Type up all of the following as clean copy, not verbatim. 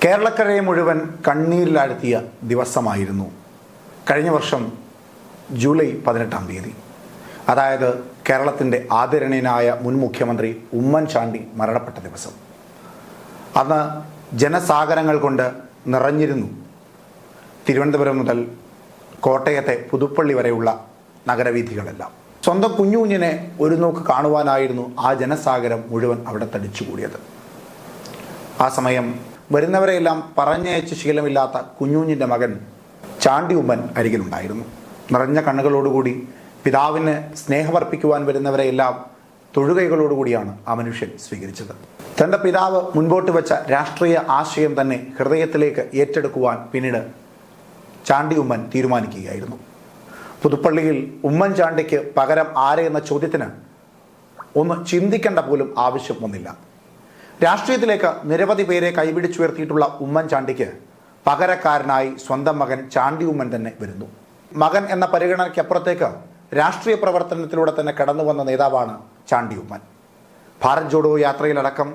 കേരളക്കരയെ മുഴുവൻ കണ്ണീരിലാഴ്ത്തിയ ദിവസമായിരുന്നു കഴിഞ്ഞ വർഷം ജൂലൈ 18-ാം തീയതി. അതായത് കേരളത്തിൻ്റെ ആദരണീയനായ മുൻ മുഖ്യമന്ത്രി ഉമ്മൻചാണ്ടി മരണപ്പെട്ട ദിവസം. അന്ന് ജനസാഗരങ്ങൾ കൊണ്ട് നിറഞ്ഞിരുന്നു തിരുവനന്തപുരം മുതൽ കോട്ടയത്തെ പുതുപ്പള്ളി വരെയുള്ള നഗരവീഥികളെല്ലാം. സ്വന്തം കുഞ്ഞുകുഞ്ഞിനെ ഒരു നോക്ക് കാണുവാനായിരുന്നു ആ ജനസാഗരം മുഴുവൻ അവിടെ തടിച്ചുകൂടിയത്. ആ സമയം വരുന്നവരെയെല്ലാം പറഞ്ഞയച്ച് ശീലമില്ലാത്ത കുഞ്ഞുകുഞ്ഞിൻ്റെ മകൻ ചാണ്ടി ഉമ്മൻ അരികിലുണ്ടായിരുന്നു. നിറഞ്ഞ കണ്ണുകളോടുകൂടി പിതാവിന് സ്നേഹമർപ്പിക്കുവാൻ വരുന്നവരെയെല്ലാം തൊഴുകൈകളോടുകൂടിയാണ് ആ മനുഷ്യൻ സ്വീകരിച്ചത്. തൻ്റെ പിതാവ് മുൻപോട്ട് വെച്ച രാഷ്ട്രീയ ആശയം തന്നെ ഹൃദയത്തിലേക്ക് ഏറ്റെടുക്കുവാൻ പിന്നീട് ചാണ്ടി ഉമ്മൻ തീരുമാനിക്കുകയായിരുന്നു. പുതുപ്പള്ളിയിൽ ഉമ്മൻചാണ്ടിക്ക് പകരം ആരെ എന്ന ചോദ്യത്തിന് ഒന്ന് ചിന്തിക്കേണ്ട പോലും ആവശ്യം വന്നില്ല. രാഷ്ട്രീയത്തിലേക്ക് നിരവധി പേരെ കൈപിടിച്ചുയർത്തിയിട്ടുള്ള ഉമ്മൻചാണ്ടിക്ക് പകരക്കാരനായി സ്വന്തം മകൻ ചാണ്ടി ഉമ്മൻ തന്നെ വരുന്നു. മകൻ എന്ന പരിഗണനയ്ക്കപ്പുറത്തേക്ക് രാഷ്ട്രീയ പ്രവർത്തനത്തിലൂടെ തന്നെ കടന്നു വന്ന നേതാവാണ് ചാണ്ടി ഉമ്മൻ. ഭാരത് ജോഡോ യാത്രയിലടക്കം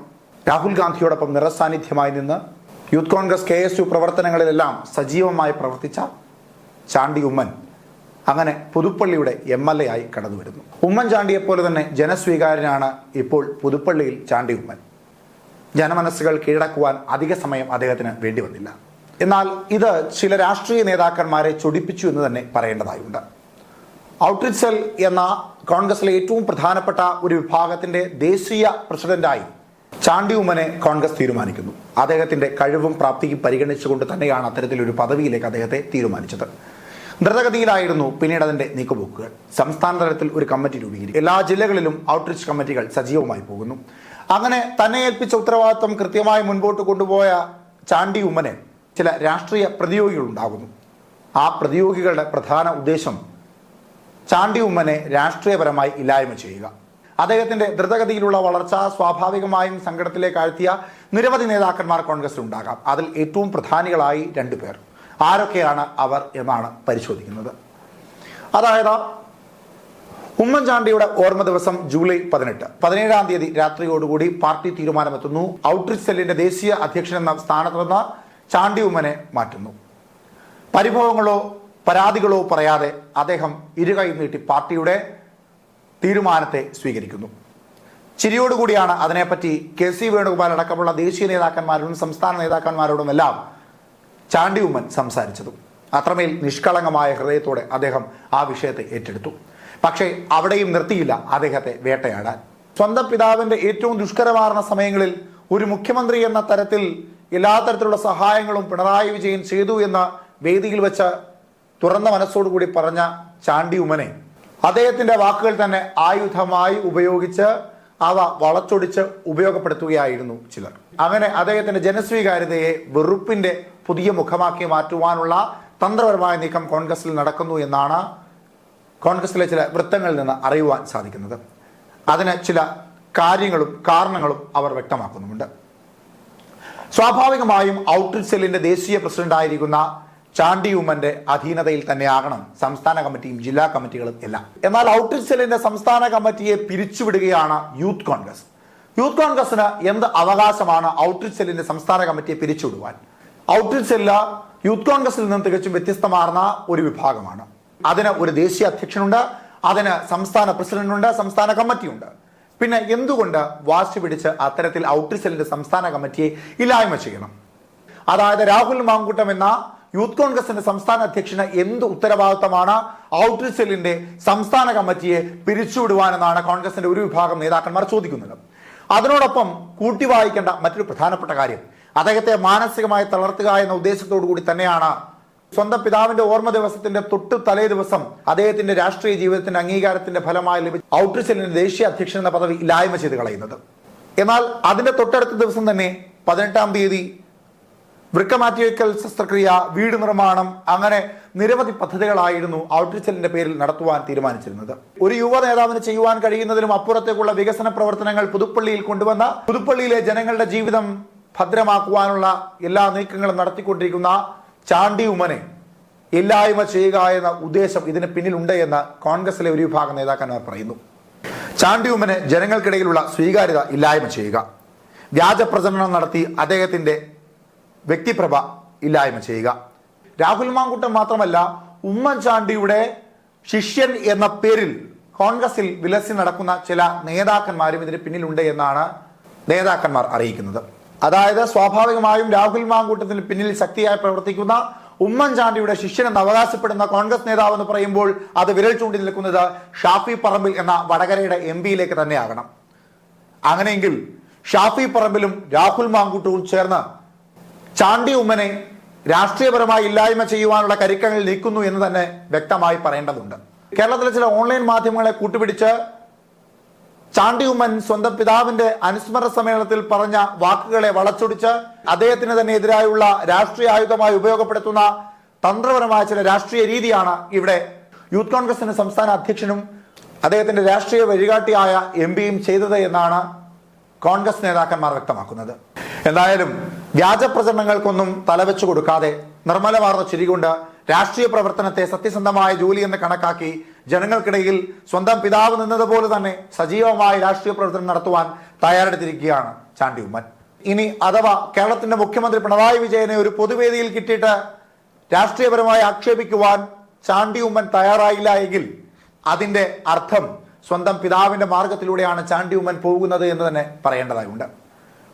രാഹുൽ ഗാന്ധിയോടൊപ്പം നിറസാന്നിധ്യമായി നിന്ന് യൂത്ത് കോൺഗ്രസ് KSU പ്രവർത്തനങ്ങളിലെല്ലാം സജീവമായി പ്രവർത്തിച്ച ചാണ്ടി ഉമ്മൻ അങ്ങനെ പുതുപ്പള്ളിയുടെ MLA ആയി കടന്നു വരുന്നു. ഉമ്മൻചാണ്ടിയെപ്പോലെ തന്നെ ജനസ്വീകാര്യനാണ് ഇപ്പോൾ പുതുപ്പള്ളിയിൽ ചാണ്ടി ഉമ്മൻ. ജനമനസ്സുകൾ കീഴടക്കുവാൻ അധിക സമയം അദ്ദേഹത്തിന് വേണ്ടി വന്നില്ല. എന്നാൽ ഇത് ചില രാഷ്ട്രീയ നേതാക്കന്മാരെ ചൊടിപ്പിച്ചു എന്ന് തന്നെ പറയേണ്ടതായുണ്ട്. ഔട്ട്റീച്ച് സെൽ എന്ന കോൺഗ്രസിലെ ഏറ്റവും പ്രധാനപ്പെട്ട ഒരു വിഭാഗത്തിന്റെ ദേശീയ പ്രസിഡന്റായി ചാണ്ടി ഉമ്മനെ കോൺഗ്രസ് തീരുമാനിക്കുന്നു. അദ്ദേഹത്തിന്റെ കഴിവും പ്രാപ്തിയും പരിഗണിച്ചുകൊണ്ട് തന്നെയാണ് അത്തരത്തിലൊരു പദവിയിലേക്ക് അദ്ദേഹത്തെ തീരുമാനിച്ചത്. ദ്രുതഗതിയിലായിരുന്നു പിന്നീട് അതിന്റെ നീക്കുപോക്കുകൾ. സംസ്ഥാന തലത്തിൽ ഒരു കമ്മിറ്റി രൂപീകരിക്കും. എല്ലാ ജില്ലകളിലും ഔട്ട്റീച്ച് കമ്മിറ്റികൾ സജീവമായി പോകുന്നു. അങ്ങനെ തന്നെ ഏൽപ്പിച്ച ഉത്തരവാദിത്വം കൃത്യമായി മുൻപോട്ട് കൊണ്ടുപോയ ചാണ്ടി ഉമ്മനെ ചില രാഷ്ട്രീയ പ്രതിയോഗികൾ ഉണ്ടാകുന്നു. ആ പ്രതിയോഗികളുടെ പ്രധാന ഉദ്ദേശം ചാണ്ടി ഉമ്മനെ രാഷ്ട്രീയപരമായി ഇല്ലായ്മ ചെയ്യുക. അദ്ദേഹത്തിന്റെ ദ്രുതഗതിയിലുള്ള വളർച്ച സ്വാഭാവികമായും സങ്കടത്തിലേക്ക് ആഴ്ത്തിയ നിരവധി നേതാക്കന്മാർ കോൺഗ്രസിൽ ഉണ്ടാകാം. അതിൽ ഏറ്റവും പ്രധാനികളായി 2 പേർ. ആരൊക്കെയാണ് അവർ എന്നാണ് പരിശോധിക്കുന്നത്. അതായത് ഉമ്മൻചാണ്ടിയുടെ ഓർമ്മ ദിവസം ജൂലൈ 18. 17-ാം തീയതി രാത്രിയോടുകൂടി പാർട്ടി തീരുമാനമെത്തുന്നു. ഔട്ട്റീച്ച് സെല്ലിന്റെ ദേശീയ അധ്യക്ഷൻ എന്ന സ്ഥാനത്ത് നിന്ന് ചാണ്ടി ഉമ്മനെ മാറ്റുന്നു. പരിഭവങ്ങളോ പരാതികളോ പറയാതെ അദ്ദേഹം ഇരുകൈ നീട്ടി പാർട്ടിയുടെ തീരുമാനത്തെ സ്വീകരിക്കുന്നു. ചിരിയോടുകൂടിയാണ് അതിനെപ്പറ്റി KC വേണുഗോപാൽ അടക്കമുള്ള ദേശീയ നേതാക്കന്മാരോടും സംസ്ഥാന നേതാക്കന്മാരോടുമെല്ലാം ചാണ്ടി ഉമ്മൻ സംസാരിച്ചതും. അത്രമേൽ നിഷ്കളങ്കമായ ഹൃദയത്തോടെ അദ്ദേഹം ആ വിഷയത്തെ ഏറ്റെടുത്തു. പക്ഷേ അവിടെയും നിർത്തിയില്ല അദ്ദേഹത്തെ വേട്ടയാടാൻ. സ്വന്തം പിതാവിന്റെ ഏറ്റവും ദുഷ്കരമാർന്ന സമയങ്ങളിൽ ഒരു മുഖ്യമന്ത്രി എന്ന തരത്തിൽ എല്ലാ തരത്തിലുള്ള സഹായങ്ങളും പിണറായി വിജയൻ ചെയ്തു എന്ന വേദിയിൽ വെച്ച് തുറന്ന മനസ്സോടുകൂടി പറഞ്ഞ ചാണ്ടി ഉമ്മനെ അദ്ദേഹത്തിന്റെ വാക്കുകൾ തന്നെ ആയുധമായി ഉപയോഗിച്ച് അവ വളച്ചൊടിച്ച് ഉപയോഗപ്പെടുത്തുകയായിരുന്നു ചിലർ. അങ്ങനെ അദ്ദേഹത്തിന്റെ ജനസ്വീകാര്യതയെ വെറുപ്പിന്റെ പുതിയ മുഖമാക്കി മാറ്റുവാനുള്ള തന്ത്രപരമായ നീക്കം കോൺഗ്രസിൽ നടക്കുന്നു എന്നാണ് കോൺഗ്രസിലെ ചില വൃത്തങ്ങളിൽ നിന്ന് അറിയുവാൻ സാധിക്കുന്നത്. അതിന് ചില കാര്യങ്ങളും കാരണങ്ങളും അവർ വ്യക്തമാക്കുന്നുമുണ്ട്. സ്വാഭാവികമായും ഔട്ട്റീച്ച് സെല്ലിന്റെ ദേശീയ പ്രസിഡന്റായിരിക്കുന്ന ചാണ്ടി ഉമ്മന്റെ അധീനതയിൽ തന്നെയാകണം സംസ്ഥാന കമ്മിറ്റിയും ജില്ലാ കമ്മിറ്റികളും എല്ലാം. എന്നാൽ ഔട്ട്റീച്ച് സെല്ലിന്റെ സംസ്ഥാന കമ്മിറ്റിയെ പിരിച്ചുവിടുകയാണ് യൂത്ത് കോൺഗ്രസ്. യൂത്ത് കോൺഗ്രസിന് എന്ത് അവകാശമാണ് ഔട്ട്റീച്ച് സെല്ലിന്റെ സംസ്ഥാന കമ്മിറ്റിയെ പിരിച്ചുവിടുവാൻ? ഔട്ട്റീച്ച് സെല്ല് യൂത്ത് കോൺഗ്രസിൽ നിന്നും തികച്ചും വ്യത്യസ്തമാർന്ന ഒരു വിഭാഗമാണ്. അതിന് ഒരു ദേശീയ അധ്യക്ഷനുണ്ട്, അതിന് സംസ്ഥാന പ്രസിഡന്റുണ്ട്, സംസ്ഥാന കമ്മിറ്റിയുണ്ട്. പിന്നെ എന്തുകൊണ്ട് വാശി പിടിച്ച് അത്തരത്തിൽ ഔട്ട്റീച്ച് സെല്ലിന്റെ സംസ്ഥാന കമ്മിറ്റിയെ ഇല്ലായ്മ ചെയ്യണം? അതായത് രാഹുൽ മാങ്കൂട്ടം എന്ന യൂത്ത് കോൺഗ്രസിന്റെ സംസ്ഥാന അധ്യക്ഷന് എന്ത് ഉത്തരവാദിത്തമാണ് ഔട്ട്റീച്ച് സെല്ലിന്റെ സംസ്ഥാന കമ്മിറ്റിയെ പിരിച്ചുവിടുവാനെന്നാണ് കോൺഗ്രസിന്റെ ഒരു വിഭാഗം നേതാക്കന്മാർ ചോദിക്കുന്നത്. അതിനോടൊപ്പം കൂട്ടി വായിക്കേണ്ട മറ്റൊരു പ്രധാനപ്പെട്ട കാര്യം, അദ്ദേഹത്തെ മാനസികമായി തളർത്തുക എന്ന ഉദ്ദേശത്തോടു കൂടി തന്നെയാണ് സ്വന്തം പിതാവിന്റെ ഓർമ്മ ദിവസത്തിന്റെ തൊട്ട് തലേ ദിവസം അദ്ദേഹത്തിന്റെ രാഷ്ട്രീയ ജീവിതത്തിന്റെ അംഗീകാരത്തിന്റെ ഫലമായി ലഭിച്ച ഔട്ട്റീച്ച് സെല്ലിന്റെ ദേശീയ അധ്യക്ഷൻ എന്ന പദവി ഇല്ലായ്മ ചെയ്ത് കളയുന്നത്. എന്നാൽ അതിന്റെ തൊട്ടടുത്ത ദിവസം തന്നെ 18-ാം തീയതി വൃക്ക മാറ്റിവെക്കൽ ശസ്ത്രക്രിയ, വീട് നിർമ്മാണം, അങ്ങനെ നിരവധി പദ്ധതികളായിരുന്നു ഔട്ട്റീച്ച് സെല്ലിന്റെ പേരിൽ നടത്തുവാൻ തീരുമാനിച്ചിരുന്നത്. ഒരു യുവ നേതാവിന് ചെയ്യുവാൻ കഴിയുന്നതിലും അപ്പുറത്തേക്കുള്ള വികസന പ്രവർത്തനങ്ങൾ പുതുപ്പള്ളിയിൽ കൊണ്ടുവന്ന പുതുപ്പള്ളിയിലെ ജനങ്ങളുടെ ജീവിതം ഭദ്രമാക്കുവാനുള്ള എല്ലാ നീക്കങ്ങളും നടത്തിക്കൊണ്ടിരിക്കുന്ന ചാണ്ടി ഉമ്മനെ ഇല്ലായ്മ ചെയ്യുക എന്ന ഉദ്ദേശം ഇതിന് പിന്നിലുണ്ട് എന്ന് കോൺഗ്രസിലെ ഒരു വിഭാഗം നേതാക്കന്മാർ പറയുന്നു. ചാണ്ടി ഉമ്മന് ജനങ്ങൾക്കിടയിലുള്ള സ്വീകാര്യത ഇല്ലായ്മ ചെയ്യുക, വ്യാജ പ്രചരണം നടത്തി അദ്ദേഹത്തിന്റെ വ്യക്തിപ്രഭ ഇല്ലായ്മ ചെയ്യുക. രാഹുൽ മാങ്കൂട്ടം മാത്രമല്ല, ഉമ്മൻചാണ്ടിയുടെ ശിഷ്യൻ എന്ന പേരിൽ കോൺഗ്രസിൽ വിലസി നടക്കുന്ന ചില നേതാക്കന്മാരും ഇതിന് പിന്നിലുണ്ട് എന്നാണ് നേതാക്കന്മാർ അറിയിക്കുന്നത്. അതായത് സ്വാഭാവികമായും രാഹുൽ മാങ്കൂട്ടത്തിന് പിന്നിൽ ശക്തിയായി പ്രവർത്തിക്കുന്ന ഉമ്മൻചാണ്ടിയുടെ ശിഷ്യനെന്ന് അവകാശപ്പെടുന്ന കോൺഗ്രസ് നേതാവ് എന്ന് പറയുമ്പോൾ അത് വിരൽ ചൂണ്ടി നിൽക്കുന്നത് ഷാഫി പറമ്പിൽ എന്ന വടകരയുടെ MP തന്നെയാകണം. അങ്ങനെയെങ്കിൽ ഷാഫി പറമ്പിലും രാഹുൽ മാങ്കൂട്ടവും ചേർന്ന് ചാണ്ടി ഉമ്മനെ രാഷ്ട്രീയപരമായി ഇല്ലായ്മ ചെയ്യുവാനുള്ള കരുക്കങ്ങൾ നീക്കുന്നു എന്ന് തന്നെ വ്യക്തമായി പറയേണ്ടതുണ്ട്. കേരളത്തിലെ ചില ഓൺലൈൻ മാധ്യമങ്ങളെ കൂട്ടുപിടിച്ച് ചാണ്ടി ഉമ്മൻ സ്വന്തം പിതാവിന്റെ അനുസ്മരണ സമ്മേളനത്തിൽ പറഞ്ഞ വാക്കുകളെ വളച്ചൊടിച്ച് അദ്ദേഹത്തിന് തന്നെ എതിരായുള്ള രാഷ്ട്രീയ ആയുധമായി ഉപയോഗപ്പെടുത്തുന്ന തന്ത്രപരമായ ചില രാഷ്ട്രീയ രീതിയാണ് ഇവിടെ യൂത്ത് കോൺഗ്രസിന്റെ സംസ്ഥാന അധ്യക്ഷനും അദ്ദേഹത്തിന്റെ രാഷ്ട്രീയ വഴികാട്ടിയായ MP ചെയ്തത് എന്നാണ് കോൺഗ്രസ് നേതാക്കന്മാർ വ്യക്തമാക്കുന്നത്. എന്തായാലും വ്യാജ പ്രചരണങ്ങൾക്കൊന്നും തലവെച്ചു കൊടുക്കാതെ നിർമ്മലമാർന്ന ചിരികൊണ്ട് രാഷ്ട്രീയ പ്രവർത്തനത്തെ സത്യസന്ധമായ ജോലി എന്ന് കണക്കാക്കി ജനങ്ങൾക്കിടയിൽ സ്വന്തം പിതാവ് നിന്നതുപോലെ തന്നെ സജീവമായ രാഷ്ട്രീയ പ്രവർത്തനം നടത്തുവാൻ തയ്യാറെടുത്തിരിക്കുകയാണ് ചാണ്ടി ഉമ്മൻ. ഇനി അഥവാ കേരളത്തിന്റെ മുഖ്യമന്ത്രി പിണറായി വിജയനെ ഒരു പൊതുവേദിയിൽ കിട്ടിയിട്ട് രാഷ്ട്രീയപരമായി ആക്ഷേപിക്കുവാൻ ചാണ്ടി ഉമ്മൻ തയ്യാറായില്ല എങ്കിൽ അതിന്റെ അർത്ഥം സ്വന്തം പിതാവിന്റെ മാർഗത്തിലൂടെയാണ് ചാണ്ടി ഉമ്മൻ പോകുന്നത് എന്ന് തന്നെ പറയേണ്ടതായുണ്ട്.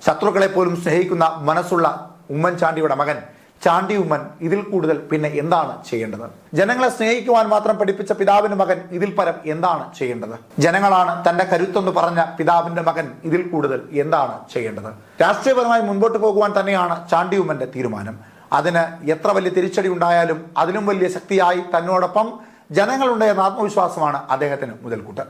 ശത്രുക്കളെ പോലും സ്നേഹിക്കുന്ന മനസ്സുള്ള ഉമ്മൻചാണ്ടിയുടെ മകൻ ചാണ്ടി ഉമ്മൻ ഇതിൽ കൂടുതൽ പിന്നെ എന്താണ് ചെയ്യേണ്ടത്? ജനങ്ങളെ സ്നേഹിക്കുവാൻ മാത്രം പഠിപ്പിച്ച പിതാവിന്റെ മകൻ ഇതിൽ പരം എന്താണ് ചെയ്യേണ്ടത്? ജനങ്ങളാണ് തന്റെ കരുത്തെന്ന് പറഞ്ഞ പിതാവിന്റെ മകൻ ഇതിൽ കൂടുതൽ എന്താണ് ചെയ്യേണ്ടത്? രാഷ്ട്രീയപരമായി മുൻപോട്ട് പോകുവാൻ തന്നെയാണ് ചാണ്ടി ഉമ്മന്റെ തീരുമാനം. അതിന് എത്ര വലിയ തിരിച്ചടി ഉണ്ടായാലും അതിലും വലിയ ശക്തിയായി തന്നോടൊപ്പം ജനങ്ങളുണ്ട് എന്ന ആത്മവിശ്വാസമാണ് അദ്ദേഹത്തിന് മുതൽക്കൂട്ട്.